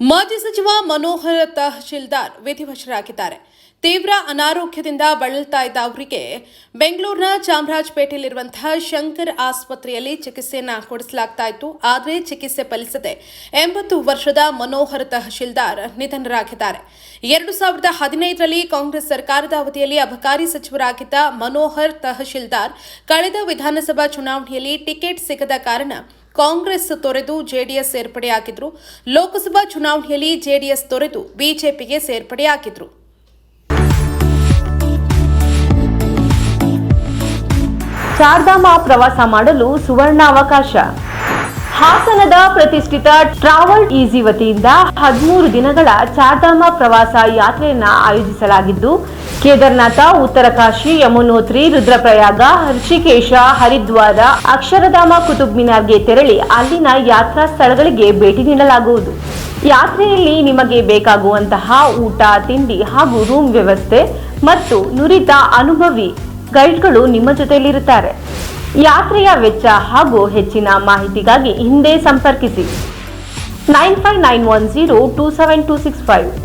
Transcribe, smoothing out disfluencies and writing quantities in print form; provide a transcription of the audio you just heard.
ಮಾಜಿ ಸಚಿವ ಮನೋಹರ್ ತಹಶೀಲ್ದಾರ್ ವಿಧಿವಶರಾಗಿದ್ದಾರೆ. ತೀವ್ರ ಅನಾರೋಗ್ಯದಿಂದ ಬಳಲ್ತಾ ಇದ್ದ ಅವರಿಗೆ ಬೆಂಗಳೂರಿನ ಚಾಮರಾಜಪೇಟೆಯಲ್ಲಿರುವಂತಹ ಶಂಕರ್ ಆಸ್ಪತ್ರೆಯಲ್ಲಿ ಚಿಕಿತ್ಸೆಯನ್ನು ಕೊಡಿಸಲಾಗ್ತಾ ಇತ್ತು. ಆದರೆ ಚಿಕಿತ್ಸೆ ಫಲಿಸದೆ 80 ವರ್ಷದ ಮನೋಹರ್ ತಹಶೀಲ್ದಾರ್ ನಿಧನರಾಗಿದ್ದಾರೆ. 2015ರಲ್ಲಿ ಕಾಂಗ್ರೆಸ್ ಸರ್ಕಾರದ ಅವಧಿಯಲ್ಲಿ ಅಬಕಾರಿ ಸಚಿವರಾಗಿದ್ದ ಮನೋಹರ್ ತಹಶೀಲ್ದಾರ್ ಕಳೆದ ವಿಧಾನಸಭಾ ಚುನಾವಣೆಯಲ್ಲಿ ಟಿಕೆಟ್ ಸಿಗದ ಕಾರಣ ಕಾಂಗ್ರೆಸ್ ತೊರೆದು ಜೆಡಿಎಸ್ ಸೇರ್ಪಡೆಯಾಗಿದ್ರು. ಲೋಕಸಭಾ ಚುನಾವಣೆಯಲ್ಲಿ ಜೆಡಿಎಸ್ ತೊರೆದು ಬಿಜೆಪಿಗೆ ಸೇರ್ಪಡೆಯಾಗಿದ್ರು. ಚಾರ್ಧಾಮ ಪ್ರವಾಸ ಮಾಡಲು ಸುವರ್ಣ ಅವಕಾಶ. ಹಾಸನದ ಪ್ರತಿಷ್ಠಿತ ಟ್ರಾವೆಲ್ ಈಸಿ ವತಿಯಿಂದ 13 ದಿನಗಳ ಚಾರ್ಧಾಮ ಪ್ರವಾಸ ಯಾತ್ರೆಯನ್ನು ಆಯೋಜಿಸಲಾಗಿದ್ದು, ಕೇದಾರನಾಥ, ಉತ್ತರಕಾಶಿ, ಯಮುನೋತ್ರಿ, ರುದ್ರಪ್ರಯಾಗ, ಋಷಿಕೇಶ, ಹರಿದ್ವಾರ, ಅಕ್ಷರಧಾಮ, ಕುತುಬ್ ಮಿನಾರ್ಗೆ ತೆರಳಿ ಅಲ್ಲಿನ ಯಾತ್ರಾ ಸ್ಥಳಗಳಿಗೆ ಭೇಟಿ ನೀಡಲಾಗುವುದು. ಯಾತ್ರೆಯಲ್ಲಿ ನಿಮಗೆ ಬೇಕಾಗುವಂತಹ ಊಟ, ತಿಂಡಿ ಹಾಗೂ ರೂಮ್ ವ್ಯವಸ್ಥೆ ಮತ್ತು ನುರಿತ ಅನುಭವಿ ಗೈಡ್ಗಳು ನಿಮ್ಮ ಜೊತೆಯಲ್ಲಿರುತ್ತಾರೆ. ಯಾತ್ರೆಯ ವೆಚ್ಚ ಹಾಗೂ ಹೆಚ್ಚಿನ ಮಾಹಿತಿಗಾಗಿ ಹಿಂದೆ ಸಂಪರ್ಕಿಸಿ 9591027265.